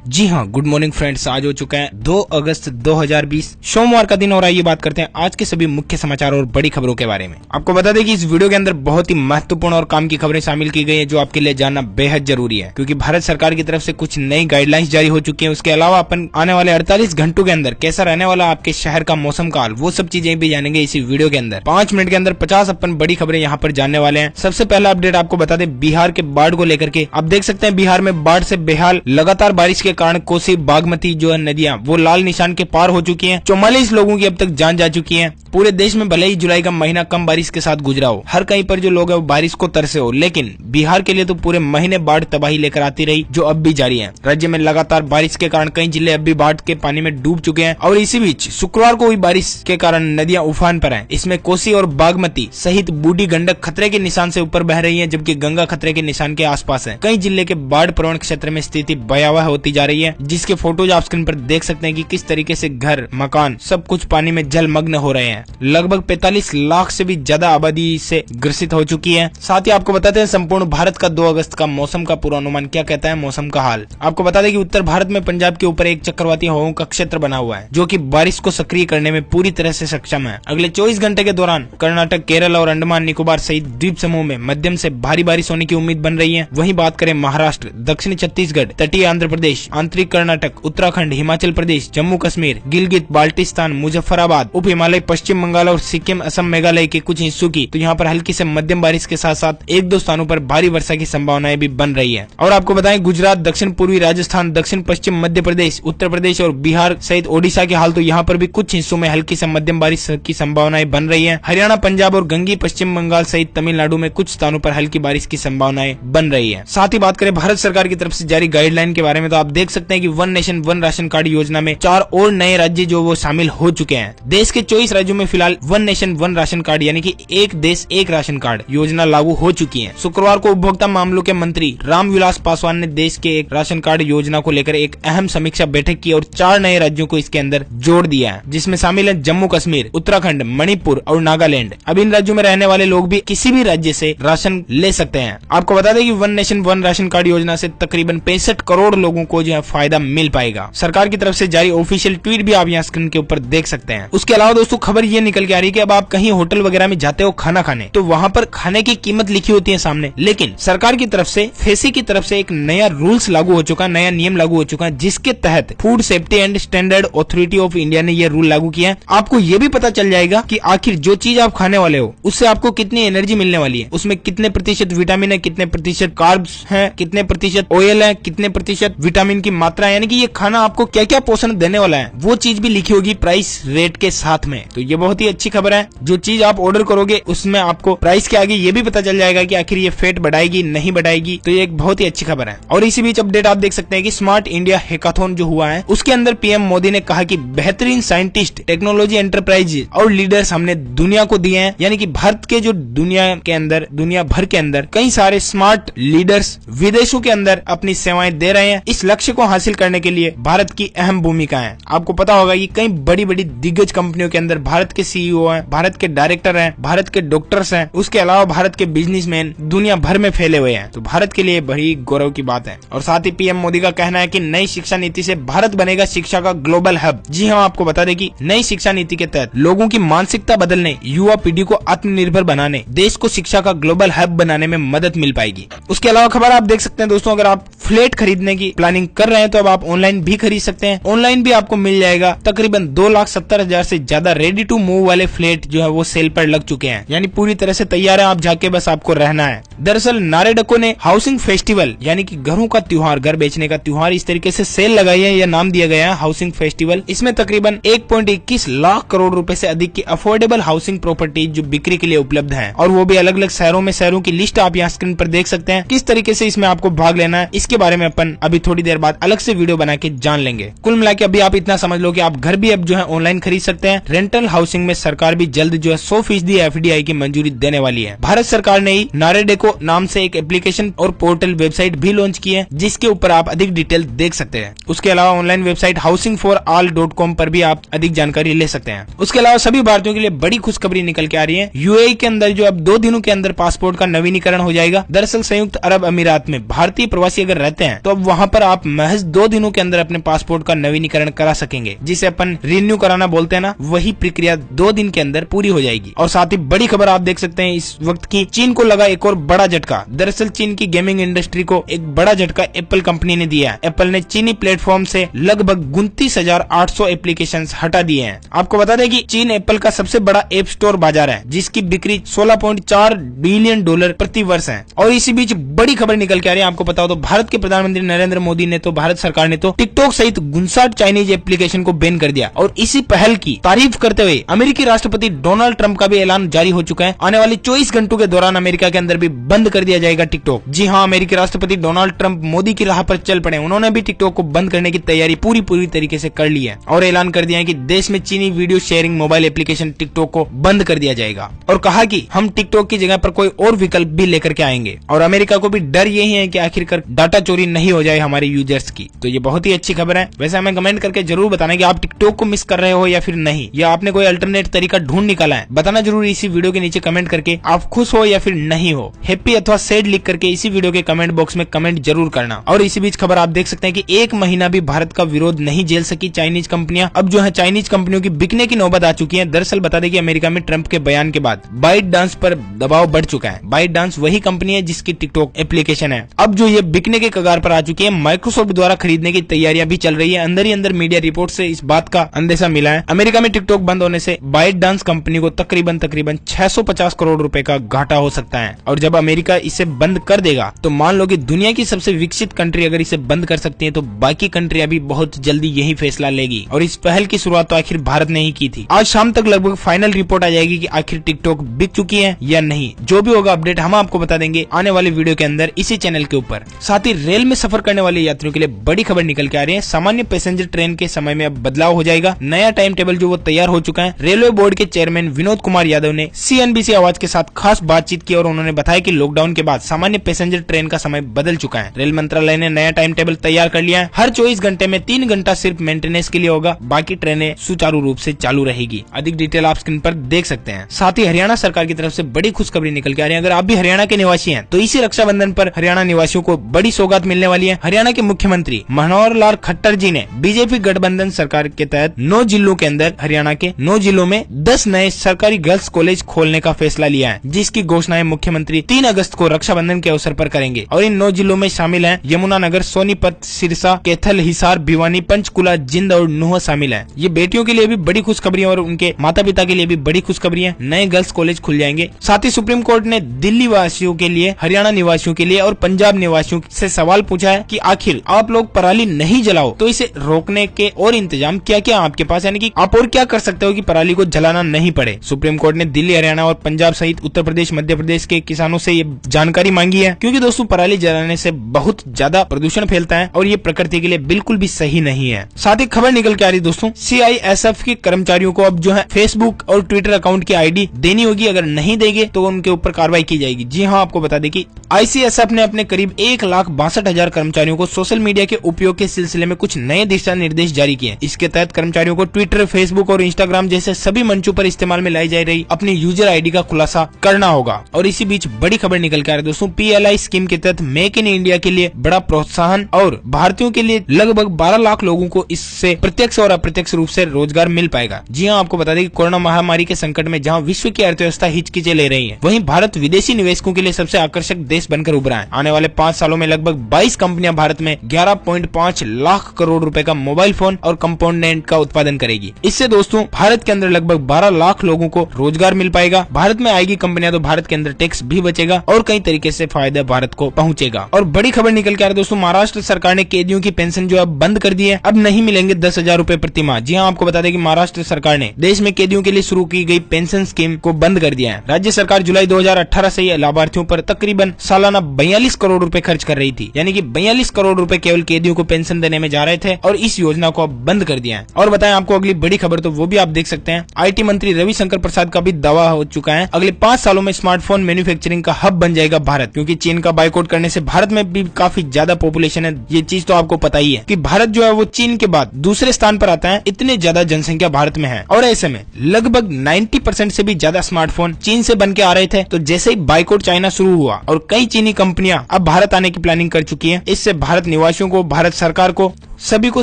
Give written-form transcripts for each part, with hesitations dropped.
जी हाँ, good morning friends. आज हो चुका है 2 अगस्त 2020 सोमवार का दिन और आइए बात करते हैं आज के सभी मुख्य समाचार और बड़ी खबरों के बारे में। आपको बता दें कि इस वीडियो के अंदर बहुत ही महत्वपूर्ण और काम की खबरें शामिल की गई है जो आपके लिए जानना बेहद जरूरी है, क्योंकि भारत सरकार की तरफ से कुछ नई गाइडलाइंस जारी हो चुकी है। उसके अलावा अपन आने वाले 48 घंटों के अंदर कैसा रहने वाला आपके शहर का मौसम का हाल, वो सब चीजें भी जानेंगे इसी वीडियो के अंदर। 5 मिनट के अंदर 50 अपन बड़ी खबरें यहाँ पर जानने वाले हैं। सबसे पहला अपडेट आपको बता दें बिहार के बाढ़ को लेकर के। आप देख सकते हैं बिहार में बाढ़ से बेहाल, लगातार बारिश के कारण कोसी बागमती जो है नदियां वो लाल निशान के पार हो चुकी हैं। 44 लोगों की अब तक जान जा चुकी है। पूरे देश में भले ही जुलाई का महीना कम बारिश के साथ गुजरा हो, हर कहीं पर जो लोग है वो बारिश को तरसे हो, लेकिन बिहार के लिए तो पूरे महीने बाढ़ तबाही लेकर आती रही जो अब भी जारी है। राज्य में लगातार बारिश के कारण कई जिले अब भी बाढ़ के पानी में डूब चुके हैं और इसी बीच शुक्रवार को हुई बारिश के कारण नदियां उफान पर हैं। इसमें कोसी और बागमती सहित बूढ़ी गंडक खतरे के निशान से ऊपर बह रही है, जबकि गंगा खतरे के निशान के आसपास है। कई जिले के बाढ़ प्रवण क्षेत्र में स्थिति भयावह होती जा रही है, जिसके फोटोज आप स्क्रीन पर देख सकते हैं कि किस तरीके से घर, मकान सब कुछ पानी में जलमग्न हो रहे हैं। लगभग 45 लाख से भी ज्यादा आबादी से ग्रसित हो चुकी है। साथ ही आपको बताते हैं संपूर्ण भारत का 2 अगस्त का मौसम का पूर्वानुमान क्या कहता है, मौसम का हाल। आपको बता दें कि उत्तर भारत में पंजाब के ऊपर एक चक्रवाती हवाओं का क्षेत्र बना हुआ है जो कि बारिश को सक्रिय करने में पूरी तरह से सक्षम है। अगले 24 घंटे के दौरान कर्नाटक, केरल और अंडमान निकोबार सहित द्वीप समूह में मध्यम से भारी बारिश होने की उम्मीद बन रही है। वहीं बात करें महाराष्ट्र, दक्षिणी छत्तीसगढ़, तटीय आंध्र प्रदेश, आंतरिक कर्नाटक, उत्तराखंड, हिमाचल प्रदेश, जम्मू कश्मीर, गिलगित बाल्टिस्तान, मुजफ्फराबाद, उप हिमालय, पश्चिम बंगाल और सिक्किम, असम, मेघालय के कुछ हिस्सों की तो यहाँ पर हल्की से मध्यम बारिश के साथ साथ 1-2 स्थानों पर भारी वर्षा की संभावनाएं भी बन रही है। और आपको बताएं गुजरात, दक्षिण पूर्वी राजस्थान, दक्षिण पश्चिम मध्य प्रदेश, उत्तर प्रदेश और बिहार सहित ओडिशा के हाल तो यहाँ पर भी कुछ हिस्सों में हल्की से मध्यम बारिश की संभावनाएं बन रही है। हरियाणा, पंजाब और गंगी पश्चिम बंगाल सहित तमिलनाडु में कुछ स्थानों पर हल्की बारिश की संभावनाएं बन रही है। साथ ही बात करें भारत सरकार की तरफ से जारी गाइडलाइन के बारे में, तो आप देख सकते हैं कि one nation one ration card योजना में 4 और नए राज्य जो वो शामिल हो चुके हैं। देश के 24 राज्यों में फिलहाल one nation one ration card यानी कि एक देश एक राशन कार्ड योजना लागू हो चुकी है। शुक्रवार को उपभोक्ता मामलों के मंत्री रामविलास पासवान ने देश के एक राशन कार्ड योजना को लेकर एक अहम समीक्षा बैठक की और 4 नए राज्यों को इसके अंदर जोड़ दिया है, जिसमें शामिल है जम्मू कश्मीर, उत्तराखंड, मणिपुर और नागालैंड। अब इन राज्यों में रहने वाले लोग भी किसी भी राज्य से राशन ले सकते हैं। आपको बता दें कि one nation one ration card योजना से तकरीबन 65 करोड़ लोगों को जो है फायदा मिल पाएगा। सरकार की तरफ से जारी ऑफिशियल ट्वीट भी आप यहाँ स्क्रीन के ऊपर देख सकते हैं। उसके अलावा दोस्तों खबर ये निकल के आ रही है कि अब आप कहीं होटल वगैरह में जाते हो खाना खाने, तो वहाँ पर खाने की कीमत लिखी होती है सामने, लेकिन सरकार की तरफ से फेसी की तरफ से एक नया रूल्स लागू हो चुका है, नया नियम लागू हो चुका है, जिसके तहत food safety and standard authority of India ने ये रूल लागू किया है। आपको ये भी पता चल जाएगा कि आखिर जो चीज आप खाने वाले हो उससे आपको कितनी एनर्जी मिलने वाली है, उसमें कितने प्रतिशत विटामिन है, कितने प्रतिशत कार्ब्स है, कितने प्रतिशत ऑयल है, कितने प्रतिशत विटामिन की मात्रा है, यानी कि ये खाना आपको क्या क्या पोषण देने वाला है वो चीज भी लिखी होगी प्राइस रेट के साथ में। तो ये बहुत ही अच्छी खबर है। जो चीज आप ऑर्डर करोगे उसमें आपको प्राइस के आगे ये भी पता चल जाएगा कि आखिर ये फैट बढ़ाएगी नहीं बढ़ाएगी, तो ये एक बहुत ही अच्छी खबर है। और इसी बीच अपडेट आप देख सकते हैं कि स्मार्ट इंडिया हैकाथॉन जो हुआ है उसके अंदर पीएम मोदी ने कहा कि बेहतरीन साइंटिस्ट, टेक्नोलॉजी एंटरप्राइज और लीडर्स हमने दुनिया को दिए हैं, यानी कि भारत के जो दुनिया भर के अंदर कई सारे स्मार्ट लीडर्स विदेशों के अंदर अपनी सेवाएं दे रहे हैं। इस लक्ष्य को हासिल करने के लिए भारत की अहम भूमिका है। आपको पता होगा कि कई बड़ी बड़ी दिग्गज कंपनियों के अंदर भारत के सीईओ हैं, भारत के डायरेक्टर हैं, भारत के डॉक्टर्स हैं, उसके अलावा भारत के बिजनेसमैन दुनिया भर में फैले हुए हैं। तो भारत के लिए बड़ी गौरव की बात है। और साथ ही पीएम मोदी का कहना है कि नई शिक्षा नीति से भारत बनेगा शिक्षा का ग्लोबल हब। जी हाँ, आपको बता दें कि नई शिक्षा नीति के तहत लोगों की मानसिकता बदलने, युवा पीढ़ी को आत्मनिर्भर बनाने, देश को शिक्षा का ग्लोबल हब बनाने में मदद मिल पाएगी। उसके अलावा खबर आप देख सकते हैं दोस्तों, अगर आप फ्लैट खरीदने की प्लानिंग कर रहे हैं तो अब आप ऑनलाइन भी खरीद सकते हैं। ऑनलाइन भी आपको मिल जाएगा तकरीबन 2,70,000 से ज्यादा रेडी टू मूव वाले फ्लैट जो है वो सेल पर लग चुके हैं, यानी पूरी तरह से तैयार है, आप जाके बस आपको रहना है। दरअसल नारेडको ने हाउसिंग फेस्टिवल यानी कि घरों का त्योहार, घर बेचने का त्योहार, इस तरीके से सेल लगाई है, यह नाम दिया गया है हाउसिंग फेस्टिवल। इसमें तकरीबन 1.21 लाख करोड़ रुपए से अधिक की अफोर्डेबल हाउसिंग प्रॉपर्टीज जो बिक्री के लिए उपलब्ध है, और वो भी अलग अलग शहरों में। शहरों की लिस्ट आप यहाँ स्क्रीन पर देख सकते हैं। किस तरीके से इसमें आपको भाग लेना है इसके बारे में अपन अभी थोड़ी देर बाद अलग से वीडियो बना के जान लेंगे। कुल मिला के अभी आप इतना समझ लो कि आप घर भी अब जो है ऑनलाइन खरीद सकते हैं। रेंटल हाउसिंग में सरकार भी जल्द जो है 100% एफडीआई की मंजूरी देने वाली है। भारत सरकार ने ही नारेडेको नाम से एक एप्लीकेशन और पोर्टल वेबसाइट भी लॉन्च की है, जिसके ऊपर आप अधिक डिटेल देख सकते हैं। उसके अलावा ऑनलाइन वेबसाइट housingforall.com पर भी आप अधिक जानकारी ले सकते हैं। उसके अलावा सभी भारतीयों के लिए बड़ी खुशखबरी निकल के आ रही है। यूएई के अंदर जो अब 2 दिनों के अंदर पासपोर्ट का नवीनीकरण हो जाएगा। दरअसल संयुक्त अरब अमीरात में भारतीय प्रवासी अगर रहते हैं तो अब वहाँ पर आप महज 2 दिनों के अंदर अपने पासपोर्ट का नवीनीकरण करा सकेंगे, जिसे अपन रिन्यू कराना बोलते हैं ना, वही प्रक्रिया 2 दिन के अंदर पूरी हो जाएगी। और साथ ही बड़ी खबर आप देख सकते हैं इस वक्त की, चीन को लगा एक और बड़ा झटका। दरअसल चीन की गेमिंग इंडस्ट्री को एक बड़ा झटका एप्पल कंपनी ने दिया है। एप्पल ने चीनी प्लेटफॉर्म से लगभग 29,800 एप्लीकेशंस हटा दिए हैं। आपको बता दें कि चीन एप्पल का सबसे बड़ा ऐप स्टोर बाजार है, जिसकी बिक्री $16.4 बिलियन प्रति वर्ष है। और इसी बीच बड़ी खबर निकल के आ रही है, आपको पता हो तो भारत के प्रधानमंत्री नरेंद्र मोदी ने तो, भारत सरकार ने तो टिकटॉक सहित 59 चाइनीज एप्लीकेशन को बैन कर दिया। और इसी पहल की तारीफ करते हुए अमेरिकी राष्ट्रपति डोनाल्ड ट्रंप का भी ऐलान जारी हो चुका है, आने वाले 24 घंटों के दौरान अमेरिका के अंदर भी बंद कर दिया जाएगा टिकटॉक। जी हाँ, अमेरिकी राष्ट्रपति डोनाल्ड ट्रंप मोदी की राह पर चल पड़े। उन्होंने भी टिकटॉक को बंद करने की तैयारी पूरी तरीके से कर ली है और ऐलान कर दिया है कि देश में चीनी video sharing mobile application TikTok को बंद कर दिया जाएगा। और कहा कि हम टिकटॉक की जगह पर कोई और विकल्प भी लेकर के आएंगे। और अमेरिका को भी डर यही है कि आखिरकार डाटा चोरी नहीं हो जाए हमारे यूजर्स की। तो ये बहुत ही अच्छी खबर है। वैसे हमें कमेंट करके जरूर बताना कि आप टिकटॉक को मिस कर रहे हो या फिर नहीं, या आपने कोई अल्टरनेट तरीका ढूंढ निकाला है। बताना जरूर इसी वीडियो के नीचे कमेंट करके, आप खुश हो या फिर नहीं हो, हैप्पी अथवा सैड लिख करके इसी वीडियो के कमेंट बॉक्स में कमेंट जरूर करना। और इसी बीच खबर आप देख सकते हैं कि 1 महीना भी भारत का विरोध नहीं झेल सकी चाइनीज कंपनियां। अब जो है चाइनीज कंपनियों की बिकने की नौबत आ चुकी है। दरअसल बता दें कि अमेरिका में ट्रंप के बयान के बाद बाइट डांस पर दबाव बढ़ चुका है। बाइट डांस वही कंपनी है जिसकी टिकटॉक एप्लीकेशन है। अब जो ये बिकने के कगार पर आ चुकी है, माइक्रोसॉफ्ट द्वारा खरीदने की तैयारियां भी चल रही है। अंदर ही अंदर मीडिया रिपोर्ट से इस बात का अंदेशा मिला है। अमेरिका में टिकटॉक बंद होने से बाइट डांस कंपनी को तकरीबन 650 करोड़ रुपए का घाटा हो सकता है। और जब अमेरिका इसे बंद कर देगा तो मान लो कि दुनिया की सबसे विकसित कंट्री अगर इसे बंद कर सकती है तो बाकी कंट्रियां भी बहुत जल्दी यही फैसला लेगी। और इस पहल की शुरुआत तो आखिर भारत ने ही की थी। आज शाम तक लगभग फाइनल रिपोर्ट आ जाएगी कि आखिर टिकटॉक बिक चुकी है या नहीं। जो भी होगा अपडेट हम आपको बता देंगे आने वाले वीडियो के अंदर इसी चैनल के ऊपर। साथ ही रेल में सफर करने वाले यात्रियों के लिए बड़ी खबर निकल के आ रही है। सामान्य पैसेंजर ट्रेन के समय में अब बदलाव हो जाएगा। नया टाइम टेबल जो वो तैयार हो चुका है। रेलवे बोर्ड के चेयरमैन विनोद कुमार यादव ने CNBC आवाज के साथ खास बातचीत की और उन्होंने बताया कि लॉकडाउन के बाद सामान्य पैसेंजर ट्रेन का समय बदल चुका है। रेल मंत्रालय ने नया टाइम टेबल तैयार कर लिया है। हर 24 घंटे में 3 घंटा सिर्फ मेंटेनेंस के लिए होगा, बाकी ट्रेनें सुचारू रूप से चालू रहेगी। अधिक डिटेल आप स्क्रीन पर देख सकते हैं। साथ ही हरियाणा सरकार की तरफ से बड़ी खुशखबरी निकल के आ रही है। अगर आप भी हरियाणा के निवासी हैं तो इसी रक्षाबंधन पर हरियाणा निवासियों को बड़ी सौगात मिलने वाली है। हरियाणा के मुख्यमंत्री मनोहर लाल खट्टर जी ने बीजेपी गठबंधन सरकार के तहत 9 जिलों के अंदर हरियाणा के 9 जिलों में 10 नए सरकारी गर्ल्स कॉलेज खोलने का फैसला लिया है, जिसकी घोषणाएं मुख्यमंत्री 3 अगस्त को रक्षाबंधन के अवसर पर करेंगे। और इन 9 जिलों में शामिल हैं यमुनानगर, सोनीपत, सिरसा, कैथल, हिसार, भिवानी, पंचकुला, जिंद और नुह शामिल है। ये बेटियों के लिए भी बड़ी खुशखबरी है और उनके माता पिता के लिए भी बड़ी खुशखबरी है। नए गर्ल्स कॉलेज खुल जाएंगे। साथ ही सुप्रीम कोर्ट ने दिल्ली वासियों के लिए, हरियाणा निवासियों के लिए और पंजाब निवासियों से सवाल पूछा है कि आखिर आप लोग पराली नहीं जलाओ तो इसे रोकने के और इंतजाम क्या क्या आपके पास, यानी कि आप और क्या कर सकते हो कि पराली को जलाना नहीं पड़े। सुप्रीम कोर्ट ने दिल्ली, हरियाणा और पंजाब सहित उत्तर प्रदेश, मध्य प्रदेश के किसानों से ये जानकारी मांगी है, क्योंकि दोस्तों पराली जलाने से बहुत ज्यादा प्रदूषण फैलता है और ये प्रकृति के लिए बिल्कुल भी सही नहीं है। साथ ही खबर निकल के आ रही दोस्तों, CISF के कर्मचारियोों को अब जो है फेसबुक और ट्विटर अकाउंट की ID देनी होगी। अगर नहीं देंगे तो उनके ऊपर कार्रवाई की जाएगी। जी हाँ, आपको बता दें कि ICSF ने अपने करीब 1,62,000 कर्मचारियों को सोशल मीडिया के उपयोग के सिलसिले में कुछ नए दिशा निर्देश जारी किए। इसके तहत कर्मचारियों को ट्विटर, फेसबुक और इंस्टाग्राम जैसे सभी मंचों पर इस्तेमाल में लाई जा रही अपनी यूजर ID का खुलासा करना होगा। और इसी बीच बड़ी खबर निकल के आ रही दोस्तों, PLI स्कीम के तहत मेक इन इंडिया के लिए बड़ा प्रोत्साहन और भारतीयों के लिए लगभग 12 लाख लोगों को इससे प्रत्यक्ष और अप्रत्यक्ष रूप से रोजगार मिल पाएगा। जी हाँ, आपको बता दें कि कोरोना महामारी के संकट में जहाँ विश्व की अर्थव्यवस्था हिचकिचे ले रही है, वहीं भारत विदेशी निवेशकों के लिए सबसे आकर्षक देश बनकर उभरा है। आने वाले 5 सालों में लगभग 22 कंपनियां भारत में 11.5 लाख करोड़ रुपए का मोबाइल फोन और कंपोनेंट का उत्पादन करेगी। इससे दोस्तों भारत के अंदर लगभग 12 लाख लोगों को रोजगार मिल पाएगा। भारत में आएगी कंपनियां तो भारत के अंदर टैक्स भी बचेगा और कई तरीके से फायदा भारत को पहुंचेगा। और बड़ी खबर निकल के आ रही दोस्तों, महाराष्ट्र सरकार ने कैदियों की पेंशन जो अब बंद कर दी है। अब नहीं मिलेंगे 10,000 रूपए प्रति माह। जी हाँ, आपको बता दें कि महाराष्ट्र सरकार ने देश में कैदियों के लिए शुरू की गई पेंशन स्कीम को बंद कर दिया है। राज्य सरकार जुलाई 2018 से ही लाभार्थियों पर तकरीबन सालाना 42 करोड़ रुपए खर्च कर रही थी, यानी कि 42 करोड़ रुपए केवल कैदियों को पेंशन देने में जा रहे थे और इस योजना को अब बंद कर दिया है। और बताएं आपको अगली बड़ी खबर, तो वो भी आप देख सकते हैं। IT मंत्री रविशंकर प्रसाद का भी दावा हो चुका है, अगले 5 सालों में स्मार्टफोन मैन्युफैक्चरिंग का हब बन जाएगा भारत, क्योंकि चीन का बाइकआउट करने से भारत में भी काफी ज्यादा पॉपुलेशन है। ये चीज तो आपको पता ही है कि भारत जो है वो चीन के बाद दूसरे स्थान पर आता है, इतने ज्यादा जनसंख्या भारत में है। और ऐसे में लगभग 90% से भी ज्यादा स्मार्टफोन चीन से बन के आ रहे थे। तो जैसे ही बाइकआउट चाइना शुरू हुआ और कई चीनी कंपनियां अब भारत आने की प्लानिंग लॉन्चिंग कर चुकी है। इससे भारत निवासियों को, भारत सरकार को, सभी को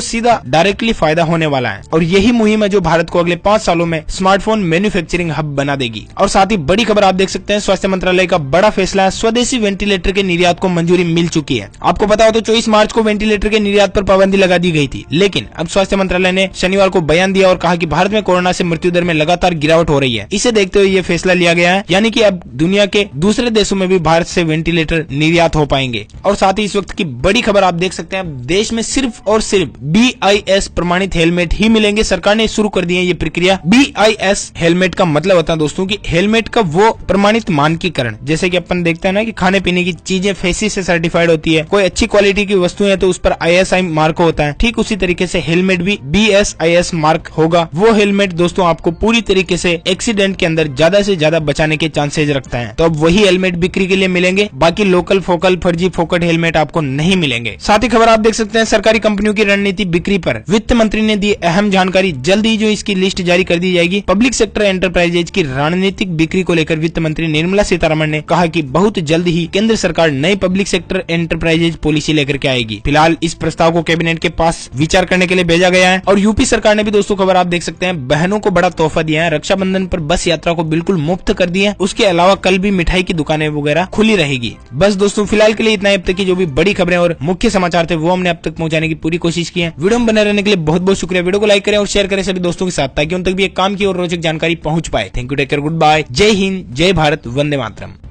सीधा डायरेक्टली फायदा होने वाला है और यही मुहिम है जो भारत को अगले 5 सालों में स्मार्टफोन मैन्युफैक्चरिंग हब बना देगी। और साथ ही बड़ी खबर आप देख सकते हैं, स्वास्थ्य मंत्रालय का बड़ा फैसला है, स्वदेशी वेंटिलेटर के निर्यात को मंजूरी मिल चुकी है। आपको पता हो तो 24 मार्च को वेंटिलेटर के निर्यात पर पाबंदी लगा दी गई थी, लेकिन अब स्वास्थ्य मंत्रालय ने शनिवार को बयान दिया और कहा कि भारत में कोरोना से मृत्यु दर में लगातार गिरावट हो रही है। इसे देखते हुए ये फैसला लिया गया है, यानी कि अब दुनिया के दूसरे देशों में भी भारत से वेंटिलेटर निर्यात हो पाएंगे। और साथ ही इस वक्त की बड़ी खबर आप देख सकते हैं, देश में सिर्फ और सिर्फ BIS प्रमाणित हेलमेट ही मिलेंगे। सरकार ने शुरू कर दी है ये प्रक्रिया। BIS हेलमेट का मतलब होता है दोस्तों कि हेलमेट का वो प्रमाणित मानकीकरण, जैसे कि अपन देखते हैं ना कि खाने पीने की चीजें फेसी से सर्टिफाइड होती है, कोई अच्छी क्वालिटी की वस्तुएं तो उस पर ISI मार्क होता है, ठीक उसी तरीके से हेलमेट भी BSIS मार्क होगा। वो हेलमेट दोस्तों आपको पूरी तरीके से एक्सीडेंट के अंदर ज्यादा से ज्यादा बचाने के चांसेज रखता है। तो अब वही हेलमेट बिक्री के लिए मिलेंगे, बाकी लोकल फोकल फर्जी फोकट हेलमेट आपको नहीं मिलेंगे। साथ ही खबर आप देख सकते हैं, सरकारी कंपनियों की रणनीति बिक्री पर वित्त मंत्री ने दी अहम जानकारी। जल्द ही जो इसकी लिस्ट जारी कर दी जाएगी। पब्लिक सेक्टर एंटरप्राइजेज की रणनीतिक बिक्री को लेकर वित्त मंत्री निर्मला सीतारमण ने कहा कि बहुत जल्द ही केंद्र सरकार नई पब्लिक सेक्टर एंटरप्राइजेज पॉलिसी लेकर के आएगी। फिलहाल इस प्रस्ताव को कैबिनेट के पास विचार करने के लिए भेजा गया है। और यूपी सरकार ने भी दोस्तों खबर आप देख सकते हैं, बहनों को बड़ा तोहफा दिया है। रक्षाबंधन पर बस यात्रा को बिल्कुल मुफ्त कर दिया है। उसके अलावा कल भी मिठाई की दुकानें वगैरह खुली रहेगी। बस दोस्तों फिलहाल के लिए इतना। अब तक की जो भी बड़ी खबरें और मुख्य समाचार थे वो हमने अब तक पहुंचाने की पूरी कोशिश की है। वीडियो में बने रहने के लिए बहुत बहुत शुक्रिया। वीडियो को लाइक करें और शेयर करें सभी दोस्तों के साथ, ताकि उन तक भी एक काम की और रोचक जानकारी पहुंच पाए। Thank you, take care, goodbye, जय हिंद, जय भारत, वंदे मातरम।